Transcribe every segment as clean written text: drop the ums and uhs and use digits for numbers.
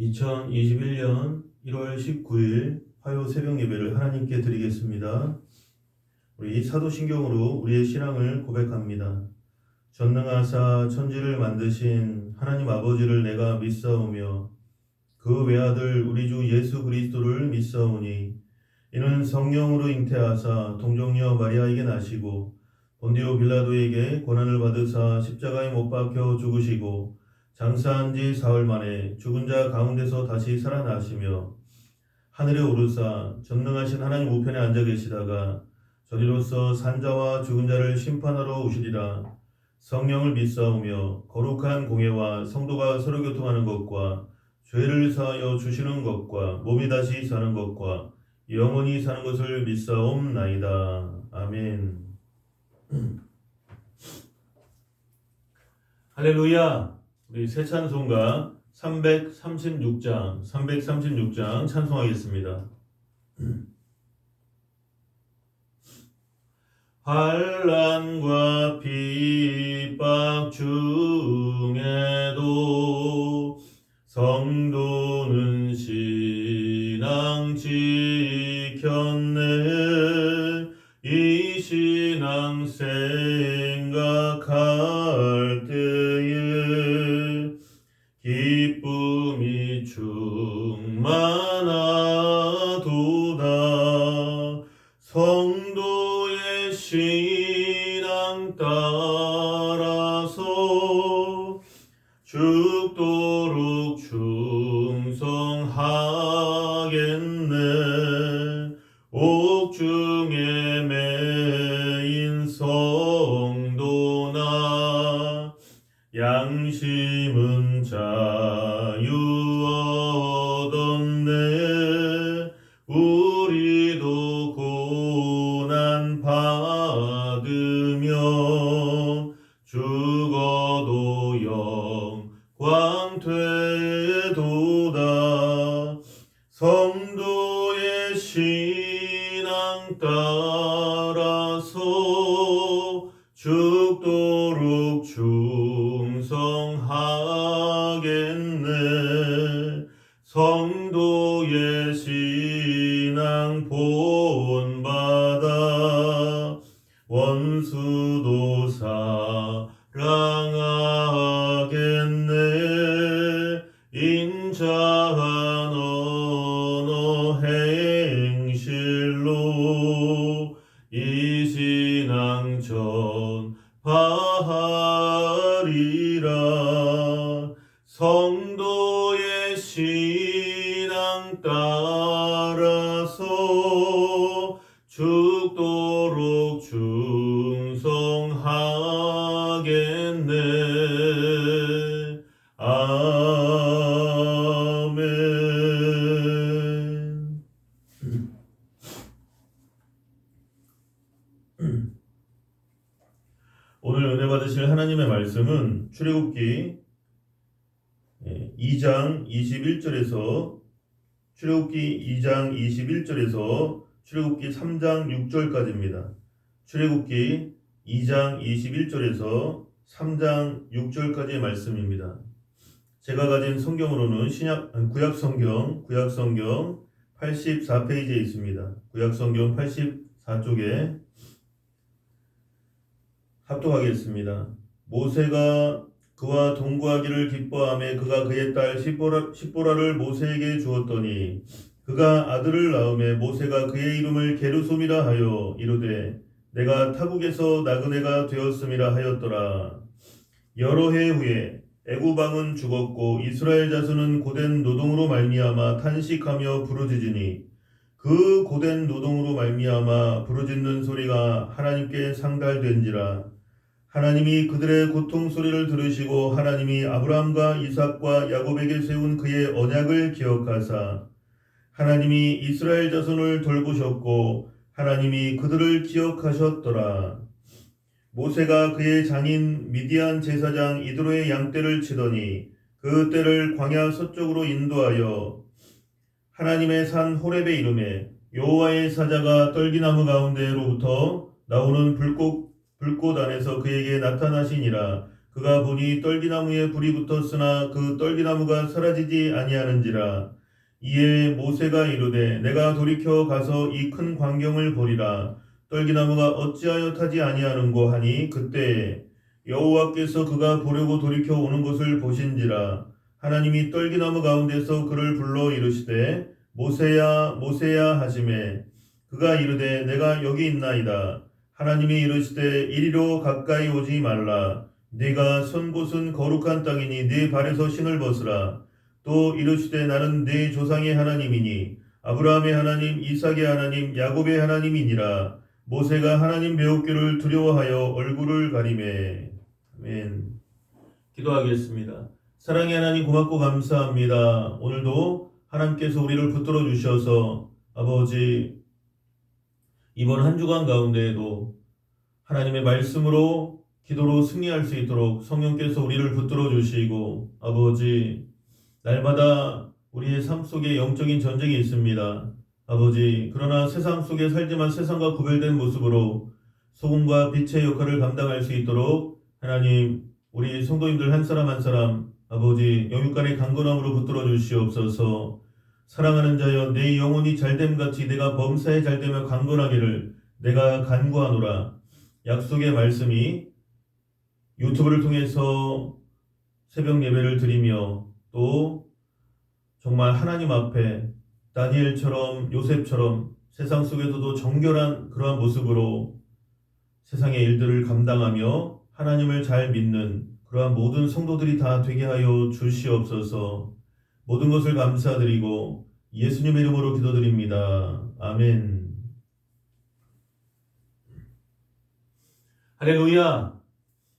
2021년 1월 19일 화요 새벽 예배를 하나님께 드리겠습니다. 우리 사도신경으로 우리의 신앙을 고백합니다. 전능하사 천지를 만드신 하나님 아버지를 내가 믿사오며 그 외아들 우리 주 예수 그리스도를 믿사오니 이는 성령으로 잉태하사 동정녀 마리아에게 나시고 본디오 빌라도에게 고난을 받으사 십자가에 못 박혀 죽으시고 장사한 지 사흘 만에 죽은 자 가운데서 다시 살아나시며 하늘에 오르사 전능하신 하나님 우편에 앉아 계시다가 저리로서 산자와 죽은 자를 심판하러 오시리라. 성령을 믿사오며 거룩한 공예와 성도가 서로 교통하는 것과 죄를 사하여 주시는 것과 몸이 다시 사는 것과 영원히 사는 것을 믿사옵나이다. 아멘. 할렐루야. 우리 새 찬송가 336장 찬송하겠습니다. 환난과 핍박 중에도 성도는 신앙 지켰네. 이 신앙 생각할 때에 기쁨이 충만하도다. 성도의 신앙 따라서 죽도록 충성하겠네. 옥중에 매인 성도나 양심은 자유 얻었네. 우리도 고난 받으며 죽어도 영광 되도다. 성도의 신앙 따라서 죽도록 충성하겠네. 성도의 신앙 본받아 원수도 사랑하겠네. 인자한 언어 행실로 이 신앙 전파하리라. 성도의 신앙 따라서 죽도록 충성하겠네. 아멘. 오늘 은혜 받으실 하나님의 말씀은 출애굽기 2장 21절에서 출애굽기 3장 6절까지입니다. 출애굽기 2장 21절에서 3장 6절까지의 말씀입니다. 제가 가진 성경으로는 구약성경 84페이지에 있습니다. 구약성경 84쪽에 합독하겠습니다. 모세가 그와 동거하기를 기뻐하며 그가 그의 딸 십보라를 모세에게 주었더니 그가 아들을 낳음에 모세가 그의 이름을 게르솜이라 하여 이르되 내가 타국에서 나그네가 되었음이라 하였더라. 여러 해 후에 애굽 왕은 죽었고 이스라엘 자손은 고된 노동으로 말미암아 탄식하며 부르짖으니 그 고된 노동으로 말미암아 부르짖는 소리가 하나님께 상달된지라. 하나님이 그들의 고통 소리를 들으시고 하나님이 아브라함과 이삭과 야곱에게 세운 그의 언약을 기억하사 하나님이 이스라엘 자손을 돌보셨고 하나님이 그들을 기억하셨더라. 모세가 그의 장인 미디안 제사장 이드로의 양떼를 치더니 그 떼를 광야 서쪽으로 인도하여 하나님의 산 호렙에 이르매 여호와의 사자가 떨기나무 가운데로부터 나오는 불꽃 안에서 그에게 나타나시니라. 그가 보니 떨기나무에 불이 붙었으나 그 떨기나무가 사라지지 아니하는지라. 이에 모세가 이르되 내가 돌이켜 가서 이 큰 광경을 보리라. 떨기나무가 어찌하여 타지 아니하는고 하니 그때에 여호와께서 그가 보려고 돌이켜 오는 것을 보신지라. 하나님이 떨기나무 가운데서 그를 불러 이르시되 모세야 모세야 하시매 그가 이르되 내가 여기 있나이다. 하나님이 이르시되 이리로 가까이 오지 말라. 네가 선 곳은 거룩한 땅이니 네 발에서 신을 벗으라. 또 이르시되 나는 네 조상의 하나님이니 아브라함의 하나님 이삭의 하나님 야곱의 하나님이니라. 모세가 하나님 배우기를 두려워하여 얼굴을 가리매. 아멘. 기도하겠습니다. 사랑의 하나님 고맙고 감사합니다. 오늘도 하나님께서 우리를 붙들어 주셔서 아버지 이번 한 주간 가운데에도 하나님의 말씀으로 기도로 승리할 수 있도록 성령께서 우리를 붙들어 주시고 아버지 날마다 우리의 삶 속에 영적인 전쟁이 있습니다. 아버지 그러나 세상 속에 살지만 세상과 구별된 모습으로 소금과 빛의 역할을 감당할 수 있도록 하나님 우리 성도님들 한 사람 한 사람 아버지 영육간의 강건함으로 붙들어 주시옵소서. 사랑하는 자여 내 영혼이 잘됨같이 내가 범사에 잘되며 강건하기를 내가 간구하노라. 약속의 말씀이 유튜브를 통해서 새벽 예배를 드리며 또 정말 하나님 앞에 다니엘처럼 요셉처럼 세상 속에서도 정결한 그러한 모습으로 세상의 일들을 감당하며 하나님을 잘 믿는 그러한 모든 성도들이 다 되게 하여 주시옵소서. 모든 것을 감사드리고 예수님의 이름으로 기도드립니다. 아멘. 할렐루야.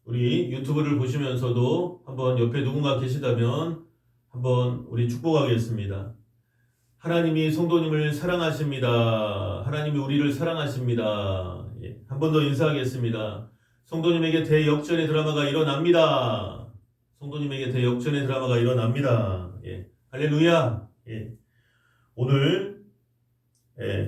우리 유튜브를 보시면서도 한번 옆에 누군가 계시다면 한번 우리 축복하겠습니다. 하나님이 성도님을 사랑하십니다. 하나님이 우리를 사랑하십니다. 한 번 더 인사하겠습니다. 성도님에게 대역전의 드라마가 일어납니다. 성도님에게 대역전의 드라마가 일어납니다. 할렐루야. 오늘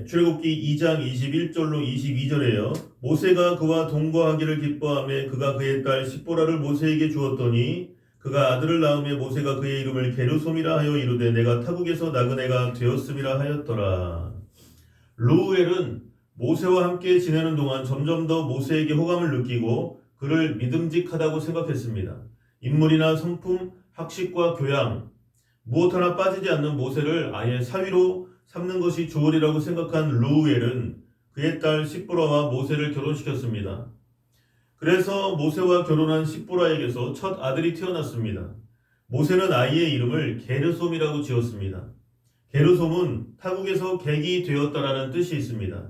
출애굽기 2장 21절로 22절에요. 모세가 그와 동거하기를 기뻐하며 그가 그의 딸 십보라를 모세에게 주었더니 그가 아들을 낳으며 모세가 그의 이름을 게르솜이라 하여 이르되 내가 타국에서 낳은 애가 되었음이라 하였더라. 르우엘은 모세와 함께 지내는 동안 점점 더 모세에게 호감을 느끼고 그를 믿음직하다고 생각했습니다. 인물이나 성품, 학식과 교양 무엇 하나 빠지지 않는 모세를 아예 사위로 삼는 것이 좋으리라고 생각한 르우엘은 그의 딸 십보라와 모세를 결혼시켰습니다. 그래서 모세와 결혼한 십보라에게서 첫 아들이 태어났습니다. 모세는 아이의 이름을 게르솜이라고 지었습니다. 게르솜은 타국에서 객이 되었다라는 뜻이 있습니다.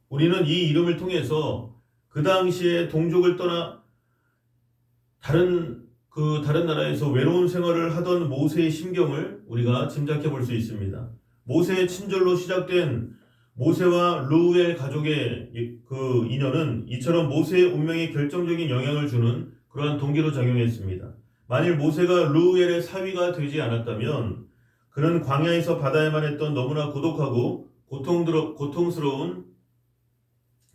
우리는 이 이름을 통해서 그 당시에 동족을 떠나 다른 나라에서 외로운 생활을 하던 모세의 심경을 우리가 짐작해 볼 수 있습니다. 모세의 친절로 시작된 모세와 르우엘 가족의 그 인연은 이처럼 모세의 운명에 결정적인 영향을 주는 그러한 동기로 작용했습니다. 만일 모세가 르우엘의 사위가 되지 않았다면 그는 광야에서 받아야만 했던 너무나 고독하고 고통스러운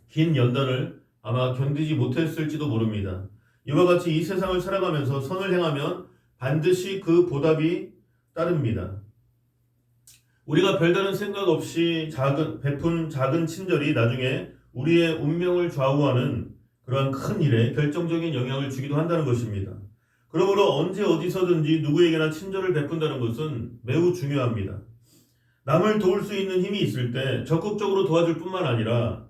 긴 연단을 아마 견디지 못했을지도 모릅니다. 이와 같이 이 세상을 살아가면서 선을 행하면 반드시 그 보답이 따릅니다. 우리가 별다른 생각 없이 베푼 작은 친절이 나중에 우리의 운명을 좌우하는 그러한 큰 일에 결정적인 영향을 주기도 한다는 것입니다. 그러므로 언제 어디서든지 누구에게나 친절을 베푼다는 것은 매우 중요합니다. 남을 도울 수 있는 힘이 있을 때 적극적으로 도와줄 뿐만 아니라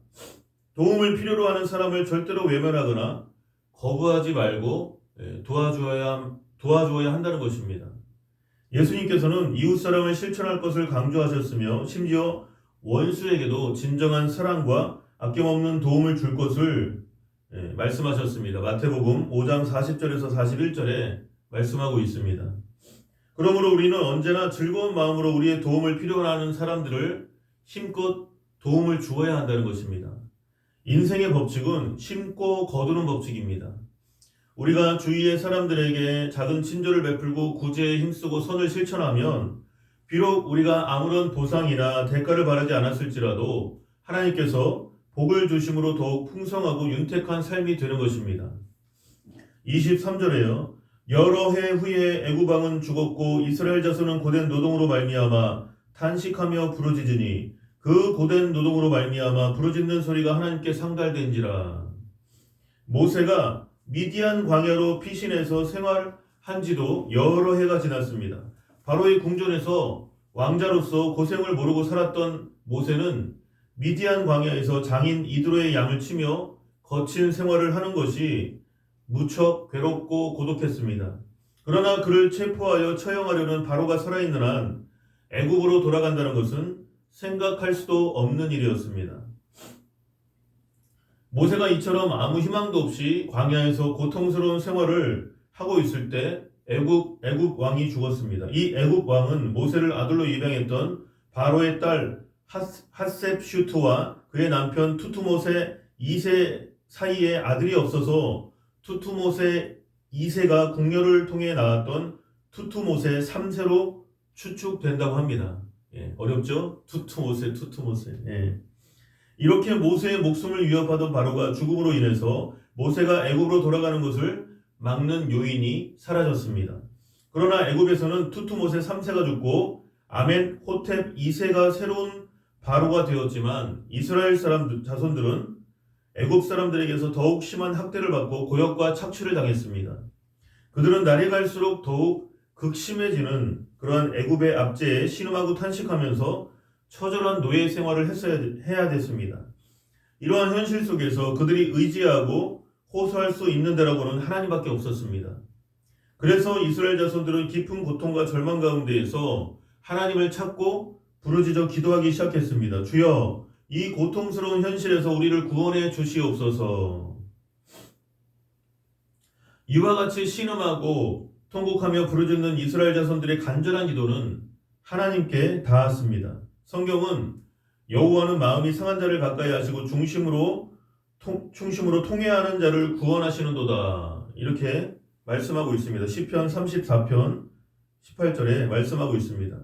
도움을 필요로 하는 사람을 절대로 외면하거나 거부하지 말고 도와주어야 한다는 것입니다. 예수님께서는 이웃사랑을 실천할 것을 강조하셨으며 심지어 원수에게도 진정한 사랑과 아낌없는 도움을 줄 것을 말씀하셨습니다. 마태복음 5장 40절에서 41절에 말씀하고 있습니다. 그러므로 우리는 언제나 즐거운 마음으로 우리의 도움을 필요로 하는 사람들을 힘껏 도움을 주어야 한다는 것입니다. 인생의 법칙은 심고 거두는 법칙입니다. 우리가 주위의 사람들에게 작은 친절을 베풀고 구제에 힘쓰고 선을 실천하면 비록 우리가 아무런 보상이나 대가를 바라지 않았을지라도 하나님께서 복을 주심으로 더욱 풍성하고 윤택한 삶이 되는 것입니다. 23절에요. 여러 해 후에 애굽 왕은 죽었고 이스라엘 자손은 고된 노동으로 말미암아 탄식하며 부르짖으니 그 고된 노동으로 말미암아 부르짖는 소리가 하나님께 상달된지라. 모세가 미디안 광야로 피신해서 생활한 지도 여러 해가 지났습니다. 바로의 궁전에서 왕자로서 고생을 모르고 살았던 모세는 미디안 광야에서 장인 이드로의 양을 치며 거친 생활을 하는 것이 무척 괴롭고 고독했습니다. 그러나 그를 체포하여 처형하려는 바로가 살아있는 한 애굽으로 돌아간다는 것은 생각할 수도 없는 일이었습니다. 모세가 이처럼 아무 희망도 없이 광야에서 고통스러운 생활을 하고 있을 때 애굽 왕이 죽었습니다. 이 애굽 왕은 모세를 아들로 입양했던 바로의 딸 핫셉슈트와 그의 남편 투투모세 2세 사이에 아들이 없어서 투투모세 2세가 궁녀를 통해 낳았던 투투모세 3세로 추측된다고 합니다. 어렵죠? 투투모세. 이렇게 모세의 목숨을 위협하던 바로가 죽음으로 인해서 모세가 애굽으로 돌아가는 것을 막는 요인이 사라졌습니다. 그러나 애굽에서는 투투모세 3세가 죽고 아멘호텝 2세가 새로운 바로가 되었지만 이스라엘 자손들은 애굽 사람들에게서 더욱 심한 학대를 받고 고역과 착취를 당했습니다. 그들은 날이 갈수록 더욱 극심해지는 그러한 애굽의 압제에 신음하고 탄식하면서 처절한 노예 생활을 해야 됐습니다. 이러한 현실 속에서 그들이 의지하고 호소할 수 있는 데라고는 하나님밖에 없었습니다. 그래서 이스라엘 자손들은 깊은 고통과 절망 가운데에서 하나님을 찾고 부르짖어 기도하기 시작했습니다. 주여, 이 고통스러운 현실에서 우리를 구원해 주시옵소서. 이와 같이 신음하고 통곡하며 부르짖는 이스라엘 자손들의 간절한 기도는 하나님께 닿았습니다. 성경은 여호와는 마음이 상한 자를 가까이 하시고 중심으로 통회하는 자를 구원하시는도다. 이렇게 말씀하고 있습니다. 시편 34편 18절에 말씀하고 있습니다.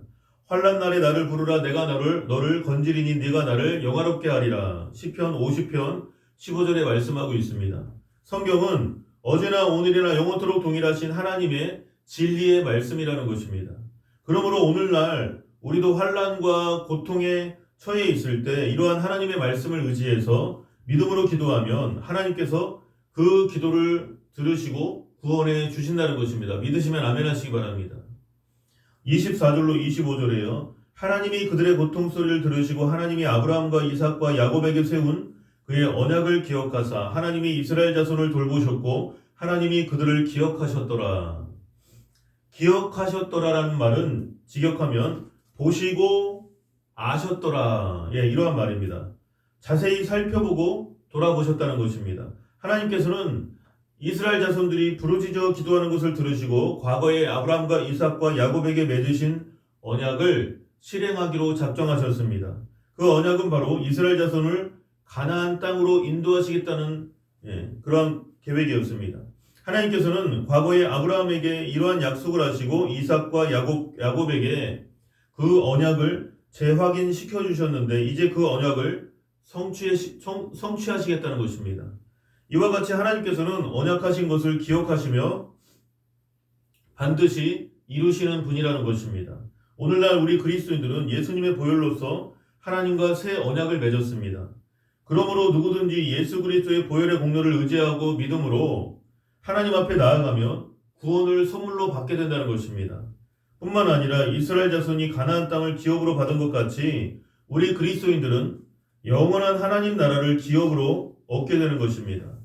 환난 날에 나를 부르라. 내가 너를 건지리니 네가 나를 영화롭게 하리라. 시편 50편 15절에 말씀하고 있습니다. 성경은 어제나 오늘이나 영원토록 동일하신 하나님의 진리의 말씀이라는 것입니다. 그러므로 오늘날 우리도 환난과 고통에 처해 있을 때 이러한 하나님의 말씀을 의지해서 믿음으로 기도하면 하나님께서 그 기도를 들으시고 구원해 주신다는 것입니다. 믿으시면 아멘 하시기 바랍니다. 24절로 25절에요. 하나님이 그들의 고통 소리를 들으시고 하나님이 아브라함과 이삭과 야곱에게 세운 그의 언약을 기억하사 하나님이 이스라엘 자손을 돌보셨고 하나님이 그들을 기억하셨더라. 기억하셨더라라는 말은 직역하면 보시고 아셨더라. 이러한 말입니다. 자세히 살펴보고 돌아보셨다는 것입니다. 하나님께서는 이스라엘 자손들이 부르짖어 기도하는 것을 들으시고 과거에 아브라함과 이삭과 야곱에게 맺으신 언약을 실행하기로 작정하셨습니다. 그 언약은 바로 이스라엘 자손을 가나안 땅으로 인도하시겠다는 그런 계획이었습니다. 하나님께서는 과거에 아브라함에게 이러한 약속을 하시고 이삭과 야곱에게 그 언약을 재확인시켜 주셨는데 이제 그 언약을 성취하시겠다는 것입니다. 이와 같이 하나님께서는 언약하신 것을 기억하시며 반드시 이루시는 분이라는 것입니다. 오늘날 우리 그리스도인들은 예수님의 보혈로서 하나님과 새 언약을 맺었습니다. 그러므로 누구든지 예수 그리스도의 보혈의 공로를 의지하고 믿음으로 하나님 앞에 나아가면 구원을 선물로 받게 된다는 것입니다. 뿐만 아니라 이스라엘 자손이 가나안 땅을 기업으로 받은 것 같이 우리 그리스도인들은 영원한 하나님 나라를 기업으로 얻게 되는 것입니다.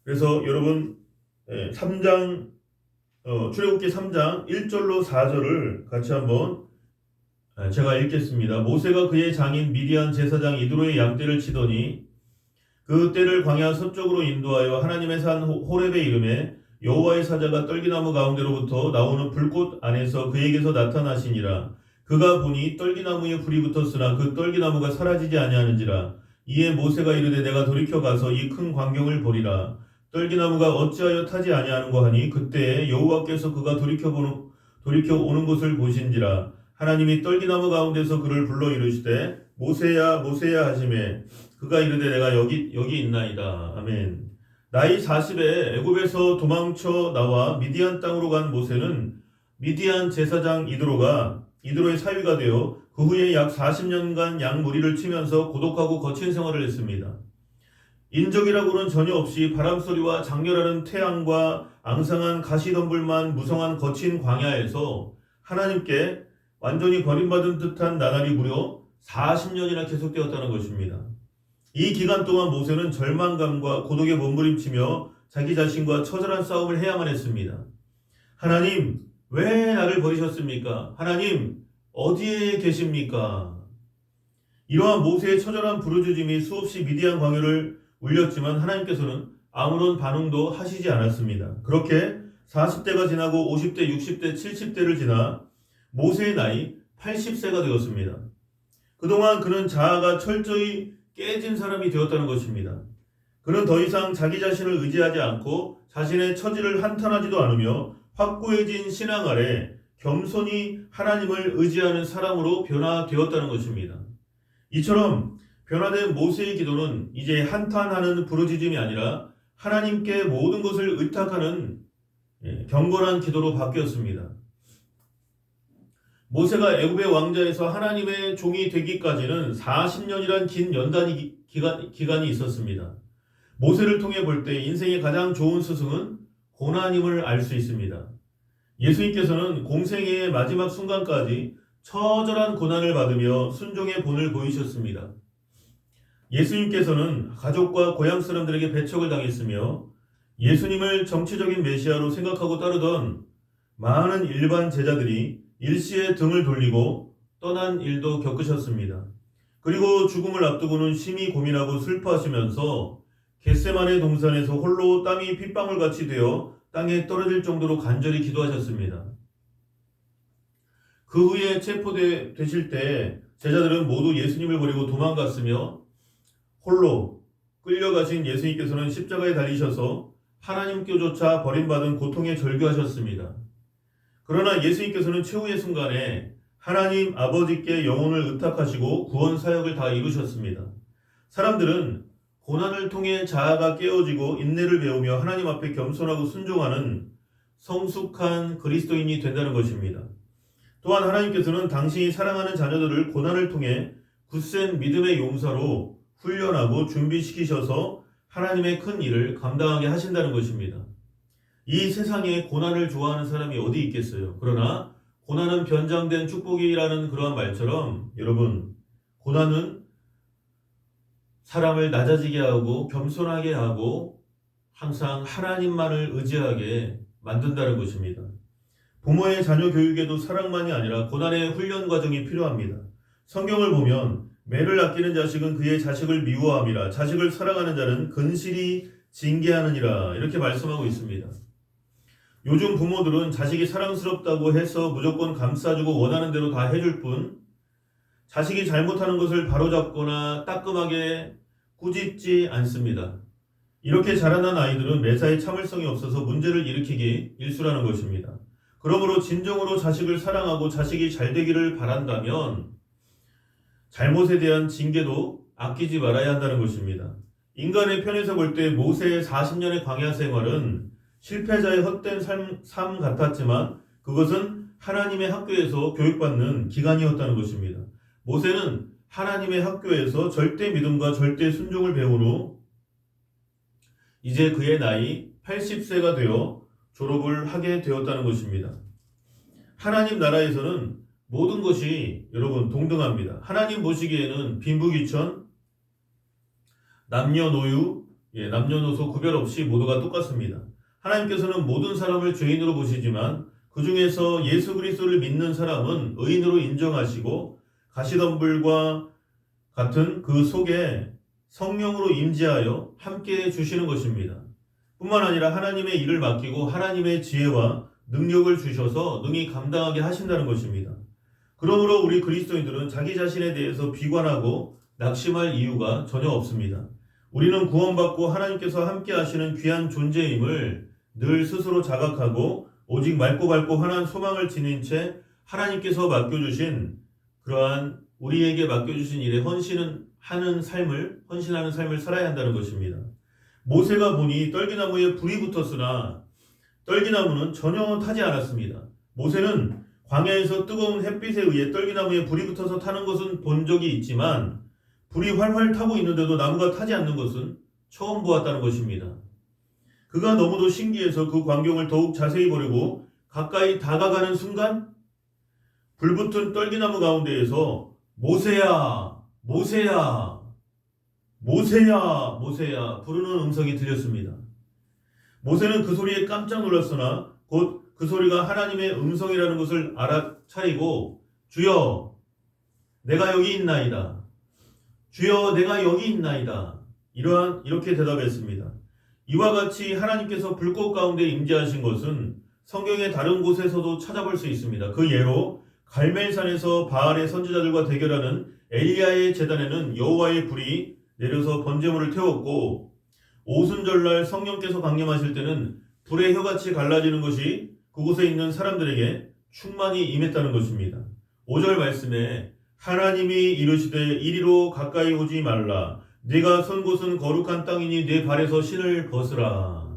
그래서 여러분 3장 출애굽기 3장 1절로 4절을 같이 한번 제가 읽겠습니다. 모세가 그의 장인 미디안 제사장 이드로의 양떼를 치더니 그 떼를 광야 서쪽으로 인도하여 하나님의 산 호렙에 이르매 여호와의 사자가 떨기나무 가운데로부터 나오는 불꽃 안에서 그에게서 나타나시니라. 그가 보니 떨기나무에 불이 붙었으나 그 떨기나무가 사라지지 아니하는지라. 이에 모세가 이르되 내가 돌이켜 가서 이 큰 광경을 보리라. 떨기나무가 어찌하여 타지 아니하는고 하니 그때에 여호와께서 그가 돌이켜 오는 것을 보신지라. 하나님이 떨기나무 가운데서 그를 불러 이르시되 모세야 모세야 하시매 그가 이르되 내가 여기 있나이다. 아멘. 나이 40에 애굽에서 도망쳐 나와 미디안 땅으로 간 모세는 미디안 제사장 이드로의 사위가 되어 그 후에 약 40년간 양무리를 치면서 고독하고 거친 생활을 했습니다. 인적이라고는 전혀 없이 바람소리와 장렬하는 태양과 앙상한 가시덤불만 무성한 거친 광야에서 하나님께 완전히 버림받은 듯한 나날이 무려 40년이나 계속되었다는 것입니다. 이 기간 동안 모세는 절망감과 고독에 몸부림치며 자기 자신과 처절한 싸움을 해야만 했습니다. 하나님, 왜 나를 버리셨습니까? 하나님, 어디에 계십니까? 이러한 모세의 처절한 부르짖음이 수없이 미디안 광야를 울렸지만 하나님께서는 아무런 반응도 하시지 않았습니다. 그렇게 40대가 지나고 50대, 60대, 70대를 지나 모세의 나이 80세가 되었습니다. 그동안 그는 자아가 철저히 깨진 사람이 되었다는 것입니다. 그는 더 이상 자기 자신을 의지하지 않고 자신의 처지를 한탄하지도 않으며 확고해진 신앙 아래 겸손히 하나님을 의지하는 사람으로 변화되었다는 것입니다. 이처럼 변화된 모세의 기도는 이제 한탄하는 부르짖음이 아니라 하나님께 모든 것을 의탁하는 경건한 기도로 바뀌었습니다. 모세가 애굽의 왕자에서 하나님의 종이 되기까지는 40년이란 긴 연단 기간이 있었습니다. 모세를 통해 볼 때 인생의 가장 좋은 스승은 고난임을 알 수 있습니다. 예수님께서는 공생애의 마지막 순간까지 처절한 고난을 받으며 순종의 본을 보이셨습니다. 예수님께서는 가족과 고향 사람들에게 배척을 당했으며 예수님을 정치적인 메시아로 생각하고 따르던 많은 일반 제자들이 일시에 등을 돌리고 떠난 일도 겪으셨습니다. 그리고 죽음을 앞두고는 심히 고민하고 슬퍼하시면서 겟세마네 동산에서 홀로 땀이 핏방울같이 되어 땅에 떨어질 정도로 간절히 기도하셨습니다. 그 후에 체포되실 때 제자들은 모두 예수님을 버리고 도망갔으며 홀로 끌려가신 예수님께서는 십자가에 달리셔서 하나님께조차 버림받은 고통에 절규하셨습니다. 그러나 예수님께서는 최후의 순간에 하나님 아버지께 영혼을 의탁하시고 구원 사역을 다 이루셨습니다. 사람들은 고난을 통해 자아가 깨어지고 인내를 배우며 하나님 앞에 겸손하고 순종하는 성숙한 그리스도인이 된다는 것입니다. 또한 하나님께서는 당신이 사랑하는 자녀들을 고난을 통해 굳센 믿음의 용사로 훈련하고 준비시키셔서 하나님의 큰 일을 감당하게 하신다는 것입니다. 이 세상에 고난을 좋아하는 사람이 어디 있겠어요? 그러나 고난은 변장된 축복이라는 그러한 말처럼 여러분, 고난은 사람을 낮아지게 하고 겸손하게 하고 항상 하나님만을 의지하게 만든다는 것입니다. 부모의 자녀 교육에도 사랑만이 아니라 고난의 훈련 과정이 필요합니다. 성경을 보면 매를 아끼는 자식은 그의 자식을 미워함이라 자식을 사랑하는 자는 근실히 징계하느니라 이렇게 말씀하고 있습니다. 요즘 부모들은 자식이 사랑스럽다고 해서 무조건 감싸주고 원하는 대로 다 해줄 뿐 자식이 잘못하는 것을 바로잡거나 따끔하게 꾸짖지 않습니다. 이렇게 자라난 아이들은 매사에 참을성이 없어서 문제를 일으키기 일쑤라는 것입니다. 그러므로 진정으로 자식을 사랑하고 자식이 잘 되기를 바란다면 잘못에 대한 징계도 아끼지 말아야 한다는 것입니다. 인간의 편에서 볼 때 모세의 40년의 광야 생활은 실패자의 헛된 삶 같았지만 그것은 하나님의 학교에서 교육받는 기간이었다는 것입니다. 모세는 하나님의 학교에서 절대 믿음과 절대 순종을 배운 후 이제 그의 나이 80세가 되어 졸업을 하게 되었다는 것입니다. 하나님 나라에서는 모든 것이 여러분 동등합니다. 하나님 보시기에는 빈부귀천, 남녀노유, 남녀노소 구별 없이 모두가 똑같습니다. 하나님께서는 모든 사람을 죄인으로 보시지만 그 중에서 예수 그리스도를 믿는 사람은 의인으로 인정하시고 가시덤불과 같은 그 속에 성령으로 임재하여 함께 해주시는 것입니다. 뿐만 아니라 하나님의 일을 맡기고 하나님의 지혜와 능력을 주셔서 능히 감당하게 하신다는 것입니다. 그러므로 우리 그리스도인들은 자기 자신에 대해서 비관하고 낙심할 이유가 전혀 없습니다. 우리는 구원받고 하나님께서 함께 하시는 귀한 존재임을 늘 스스로 자각하고 오직 맑고 밝고 환한 소망을 지닌 채 하나님께서 맡겨주신 그러한 우리에게 맡겨주신 일에 헌신하는 삶을 살아야 한다는 것입니다. 모세가 보니 떨기나무에 불이 붙었으나 떨기나무는 전혀 타지 않았습니다. 모세는 광야에서 뜨거운 햇빛에 의해 떨기나무에 불이 붙어서 타는 것은 본 적이 있지만 불이 활활 타고 있는데도 나무가 타지 않는 것은 처음 보았다는 것입니다. 그가 너무도 신기해서 그 광경을 더욱 자세히 보려고 가까이 다가가는 순간 불붙은 떨기나무 가운데에서 모세야, 모세야, 모세야, 모세야 부르는 음성이 들렸습니다. 모세는 그 소리에 깜짝 놀랐으나 곧 그 소리가 하나님의 음성이라는 것을 알아차리고 주여 내가 여기 있나이다. 주여 내가 여기 있나이다. 이렇게 대답했습니다. 이와 같이 하나님께서 불꽃 가운데 임재하신 것은 성경의 다른 곳에서도 찾아볼 수 있습니다. 그 예로 갈멜산에서 바알의 선지자들과 대결하는 엘리야의 제단에는 여호와의 불이 내려서 번제물을 태웠고 오순절날 성령께서 강림하실 때는 불의 혀같이 갈라지는 것이 그곳에 있는 사람들에게 충만히 임했다는 것입니다. 5절 말씀에 하나님이 이르시되 이리로 가까이 오지 말라. 네가 선 곳은 거룩한 땅이니 네 발에서 신을 벗으라.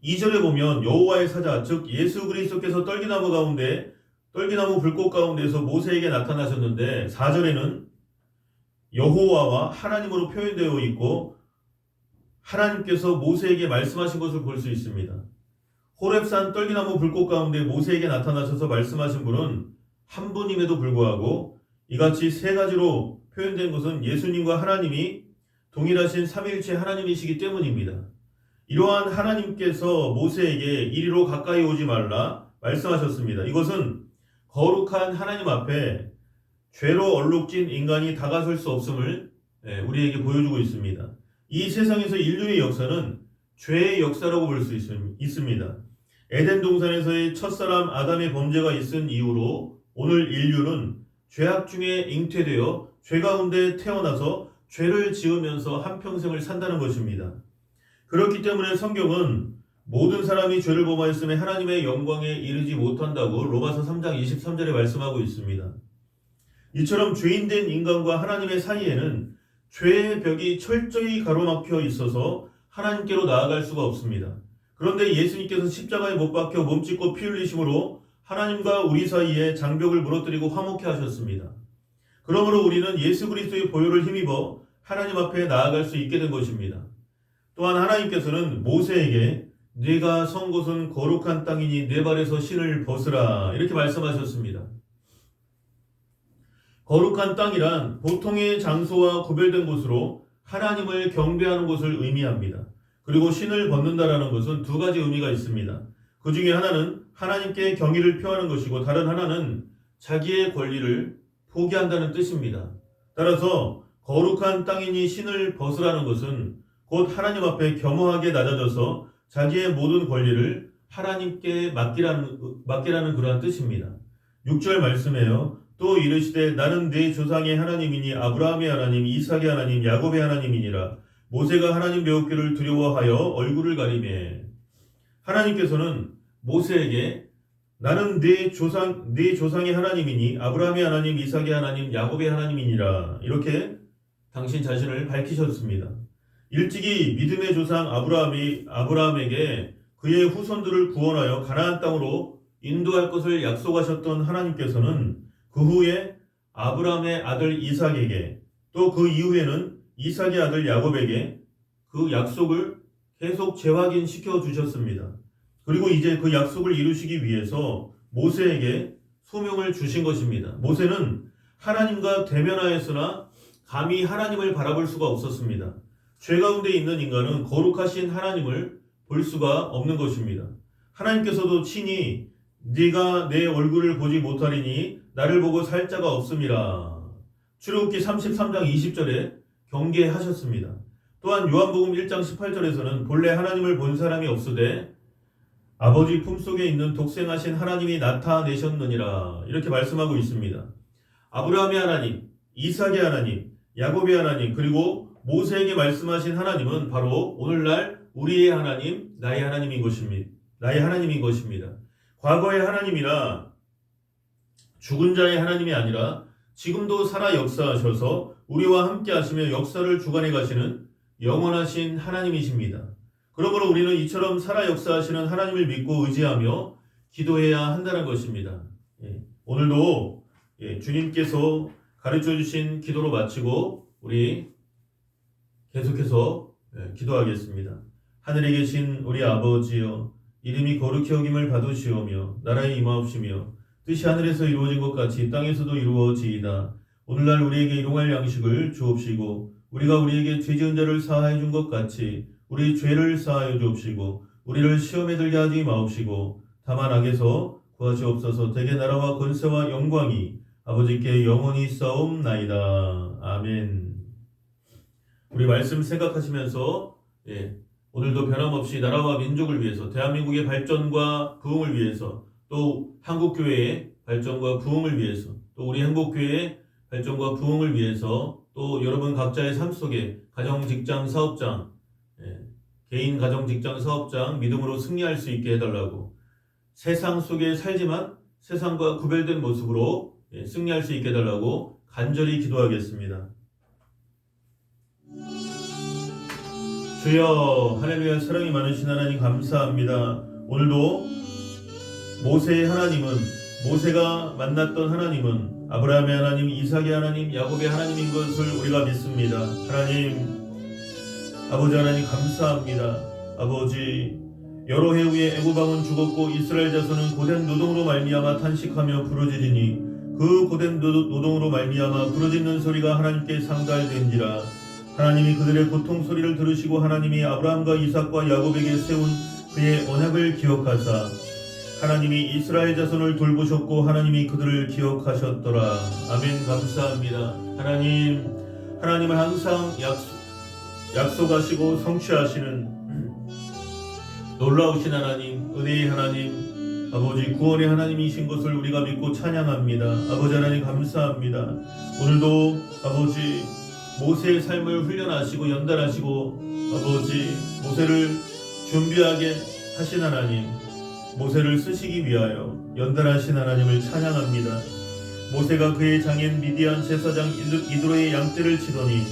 2절에 보면 여호와의 사자 즉 예수 그리스도께서 떨기나무 불꽃 가운데서 모세에게 나타나셨는데 4절에는 여호와와 하나님으로 표현되어 있고 하나님께서 모세에게 말씀하신 것을 볼 수 있습니다. 호렙산 떨기나무 불꽃 가운데 모세에게 나타나셔서 말씀하신 분은 한 분임에도 불구하고 이같이 세 가지로 표현된 것은 예수님과 하나님이 동일하신 삼위일체 하나님이시기 때문입니다. 이러한 하나님께서 모세에게 이리로 가까이 오지 말라 말씀하셨습니다. 이것은 거룩한 하나님 앞에 죄로 얼룩진 인간이 다가설 수 없음을 우리에게 보여주고 있습니다. 이 세상에서 인류의 역사는 죄의 역사라고 볼 수 있습니다. 에덴 동산에서의 첫사람 아담의 범죄가 있은 이후로 오늘 인류는 죄악 중에 잉태되어 죄 가운데 태어나서 죄를 지으면서 한평생을 산다는 것입니다. 그렇기 때문에 성경은 모든 사람이 죄를 범하였음에 하나님의 영광에 이르지 못한다고 로마서 3장 23절에 말씀하고 있습니다. 이처럼 죄인된 인간과 하나님의 사이에는 죄의 벽이 철저히 가로막혀 있어서 하나님께로 나아갈 수가 없습니다. 그런데 예수님께서 십자가에 못 박혀 몸짓고 피 흘리심으로 하나님과 우리 사이에 장벽을 무너뜨리고 화목케 하셨습니다. 그러므로 우리는 예수 그리스도의 보혈을 힘입어 하나님 앞에 나아갈 수 있게 된 것입니다. 또한 하나님께서는 모세에게 네가 선 곳은 거룩한 땅이니 네 발에서 신을 벗으라 이렇게 말씀하셨습니다. 거룩한 땅이란 보통의 장소와 구별된 곳으로 하나님을 경배하는 곳을 의미합니다. 그리고 신을 벗는다라는 것은 두 가지 의미가 있습니다. 그 중에 하나는 하나님께 경의를 표하는 것이고 다른 하나는 자기의 권리를 포기한다는 뜻입니다. 따라서 거룩한 땅이니 신을 벗으라는 것은 곧 하나님 앞에 겸허하게 낮아져서 자기의 모든 권리를 하나님께 맡기라는 그러한 뜻입니다. 6절 말씀에요. 또 이르시되 나는 네 조상의 하나님이니 아브라함의 하나님, 이삭의 하나님, 야곱의 하나님이니라. 모세가 하나님 배우기를 두려워하여 얼굴을 가리매. 하나님께서는 모세에게 나는 네 조상의 하나님이니 아브라함의 하나님, 이삭의 하나님, 야곱의 하나님이니라. 이렇게 당신 자신을 밝히셨습니다. 일찍이 믿음의 조상 아브라함에게 그의 후손들을 구원하여 가나안 땅으로 인도할 것을 약속하셨던 하나님께서는 그 후에 아브라함의 아들 이삭에게 또 그 이후에는 이삭의 아들 야곱에게 그 약속을 계속 재확인시켜 주셨습니다. 그리고 이제 그 약속을 이루시기 위해서 모세에게 소명을 주신 것입니다. 모세는 하나님과 대면하였으나 감히 하나님을 바라볼 수가 없었습니다. 죄 가운데 있는 인간은 거룩하신 하나님을 볼 수가 없는 것입니다. 하나님께서도 친히 네가 내 얼굴을 보지 못하리니 나를 보고 살 자가 없음이라. 출애굽기 33장 20절에 경계하셨습니다. 또한 요한복음 1장 18절에서는 본래 하나님을 본 사람이 없으되 아버지 품속에 있는 독생하신 하나님이 나타내셨느니라 이렇게 말씀하고 있습니다. 아브라함의 하나님, 이삭의 하나님, 야곱의 하나님 그리고 모세에게 말씀하신 하나님은 바로 오늘날 우리의 하나님, 나의 하나님인 것입니다. 과거의 하나님이라 죽은 자의 하나님이 아니라 지금도 살아 역사하셔서 우리와 함께 하시며 역사를 주관해 가시는 영원하신 하나님이십니다. 그러므로 우리는 이처럼 살아 역사하시는 하나님을 믿고 의지하며 기도해야 한다는 것입니다. 오늘도 주님께서 가르쳐 주신 기도로 마치고 우리 계속해서 기도하겠습니다. 하늘에 계신 우리 아버지여, 이름이 거룩히 여김을 받으시오며 나라에 임하옵시며 뜻이 하늘에서 이루어진 것 같이 땅에서도 이루어지이다. 오늘날 우리에게 일용할 양식을 주옵시고 우리가 우리에게 죄 지은 자를 사하여 준 것 같이 우리 죄를 사하여 주옵시고 우리를 시험에 들게 하지 마옵시고 다만 악에서 구하시옵소서. 대개 나라와 권세와 영광이 아버지께 영원히 있사옵나이다. 아멘. 우리 말씀 생각하시면서 오늘도 변함없이 나라와 민족을 위해서, 대한민국의 발전과 부흥을 위해서, 또 한국교회의 발전과 부흥을 위해서, 또 우리 행복교회의 발전과 부흥을 위해서, 또 여러분 각자의 삶 속에 가정, 직장, 사업장, 개인, 가정, 직장, 사업장 믿음으로 승리할 수 있게 해달라고, 세상 속에 살지만 세상과 구별된 모습으로 승리할 수 있게 해달라고 간절히 기도하겠습니다. 주여, 할렐루야. 사랑이 많으신 하나님 감사합니다. 오늘도 모세의 하나님은, 모세가 만났던 하나님은 아브라함의 하나님, 이삭의 하나님, 야곱의 하나님인 것을 우리가 믿습니다. 하나님, 아버지 하나님 감사합니다. 아버지, 여러 해 후에 애굽 왕은 죽었고 이스라엘 자손은 고된 노동으로 말미암아 탄식하며 부르짖으니 그 고된 노동으로 말미암아 부르짖는 소리가 하나님께 상달된지라. 하나님이 그들의 고통 소리를 들으시고 하나님이 아브라함과 이삭과 야곱에게 세운 그의 언약을 기억하사 하나님이 이스라엘 자손을 돌보셨고 하나님이 그들을 기억하셨더라. 아멘. 감사합니다. 하나님은 항상 약속하시고 성취하시는 놀라우신 하나님, 은혜의 하나님, 아버지 구원의 하나님이신 것을 우리가 믿고 찬양합니다. 아버지 하나님 감사합니다. 오늘도 아버지 모세의 삶을 훈련하시고 연단하시고 아버지 모세를 준비하게 하신 하나님, 모세를 쓰시기 위하여 연단하신 하나님을 찬양합니다. 모세가 그의 장인 미디안 제사장 이드로의 양떼를 치더니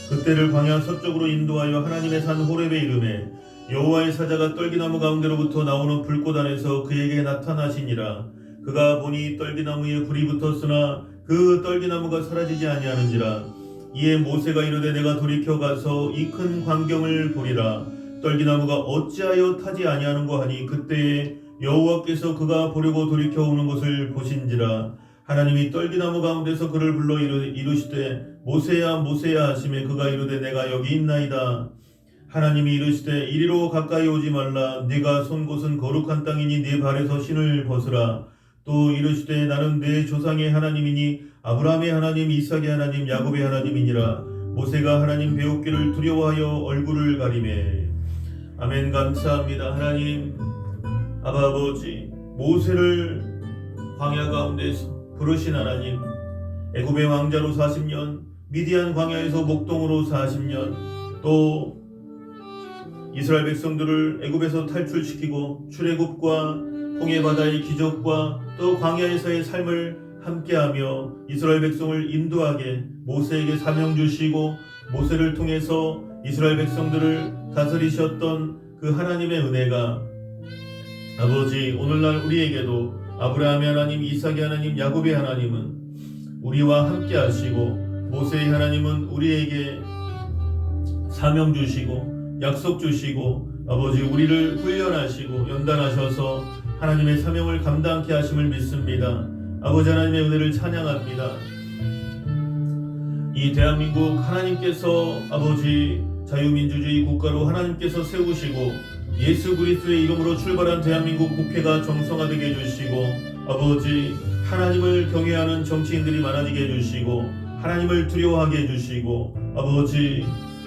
그때를 광야 서쪽으로 인도하여 하나님의 산 호렙에 이르매 여호와의 사자가 떨기나무 가운데로부터 나오는 불꽃 안에서 그에게 나타나시니라. 그가 보니 떨기나무에 불이 붙었으나 그 떨기나무가 사라지지 아니하는지라. 이에 모세가 이르되 내가 돌이켜 가서 이 큰 광경을 보리라. 떨기나무가 어찌하여 타지 아니하는고 하니 그때에 여호와께서 그가 보려고 돌이켜 오는 것을 보신지라. 하나님이 떨기나무 가운데서 그를 불러 이르시되 모세야 모세야 하시매 그가 이르되 내가 여기 있나이다. 하나님이 이르시되 이리로 가까이 오지 말라. 네가 선 곳은 거룩한 땅이니 네 발에서 신을 벗으라. 또 이르시되 나는 네 조상의 하나님이니 아브라함의 하나님, 이삭의 하나님, 야곱의 하나님이니라. 모세가 하나님 배우기를 두려워하여 얼굴을 가리매. 아멘. 감사합니다. 하나님 아버지, 모세를 광야 가운데서 부르신 하나님, 애굽의 왕자로 40년, 미디안 광야에서 목동으로 40년, 또 이스라엘 백성들을 애굽에서 탈출시키고 출애굽과 홍해 바다의 기적과 또 광야에서의 삶을 함께하며 이스라엘 백성을 인도하게 모세에게 사명 주시고 모세를 통해서 이스라엘 백성들을 다스리셨던 그 하나님의 은혜가 아버지 오늘날 우리에게도 아브라함의 하나님, 이삭의 하나님, 야곱의 하나님은 우리와 함께 하시고 모세의 하나님은 우리에게 사명 주시고 약속 주시고 아버지 우리를 훈련하시고 연단하셔서 하나님의 사명을 감당케 하심을 믿습니다. 아버지 하나님의 은혜를 찬양합니다. 이 대한민국 하나님께서 아버지 자유민주주의 국가로 하나님께서 세우시고 예수 그리스도의 이름으로 출발한 대한민국 국회가 정상화되게 해주시고 아버지 하나님을 경외하는 정치인들이 많아지게 해주시고 하나님을 두려워하게 해주시고 아버지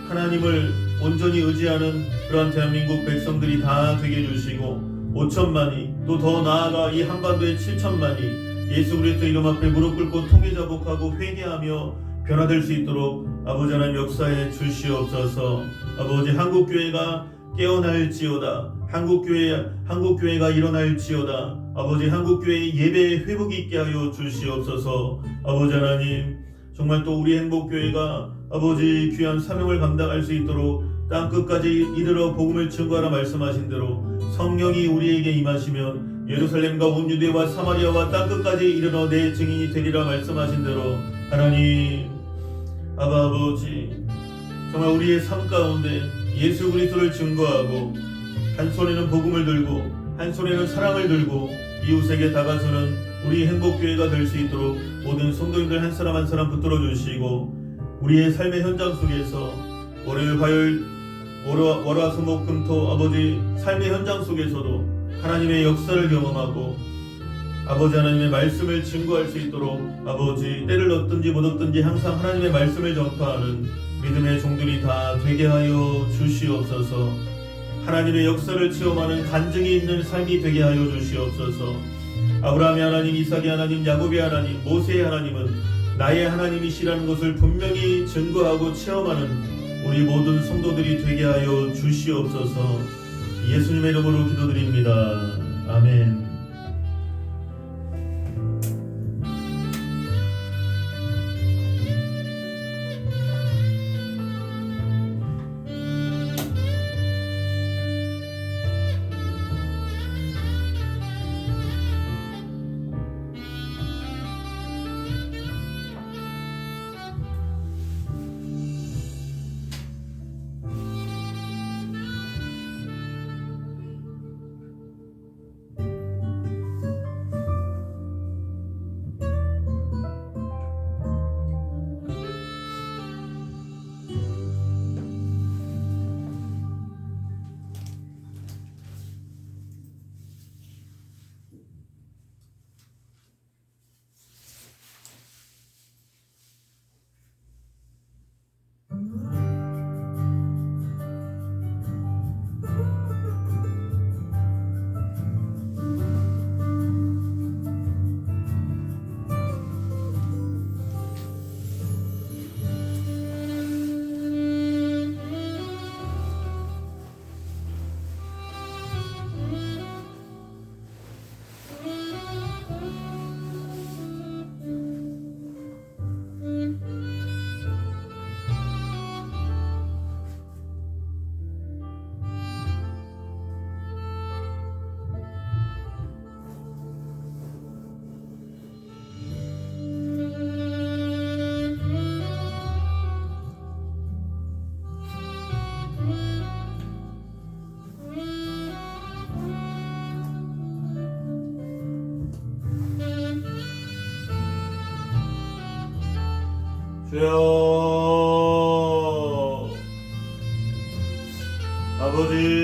하나님을 온전히 의지하는 그러한 대한민국 백성들이 다 되게 해주시고 5천만이 또 더 나아가 이 한반도의 7천만이 예수 그리스도 이름 앞에 무릎 꿇고 통회자복하고 회개하며 변화될 수 있도록 아버지 하나님 역사해 주시옵소서. 아버지 한국교회가 깨어날지어다. 한국교회가 일어날지어다. 아버지, 한국교회 예배 회복 있게 하여 주시옵소서. 아버지 하나님, 정말 또 우리 행복교회가 아버지 귀한 사명을 감당할 수 있도록 땅 끝까지 이르러 복음을 증거하라 말씀하신 대로 성령이 우리에게 임하시면 예루살렘과 온 유대와 사마리아와 땅 끝까지 이르러 내 증인이 되리라 말씀하신 대로 하나님, 아버지, 정말 우리의 삶 가운데 예수 그리스도를 증거하고 한 손에는 복음을 들고 한 손에는 사랑을 들고 이웃에게 다가서는 우리 행복교회가 될 수 있도록 모든 성도님들 한 사람 한 사람 붙들어 주시고 우리의 삶의 현장 속에서 월요일 화요일 월화수목금토 아버지 삶의 현장 속에서도 하나님의 역사를 경험하고 아버지 하나님의 말씀을 증거할 수 있도록 아버지 때를 얻든지 못 얻든지 항상 하나님의 말씀을 전파하는 믿음의 종들이 다 되게 하여 주시옵소서. 하나님의 역사를 체험하는 간증이 있는 삶이 되게 하여 주시옵소서. 아브라함의 하나님, 이삭의 하나님, 야곱의 하나님, 모세의 하나님은 나의 하나님이시라는 것을 분명히 증거하고 체험하는 우리 모든 성도들이 되게 하여 주시옵소서. 예수님의 이름으로 기도드립니다. 아멘. 주여, 아버지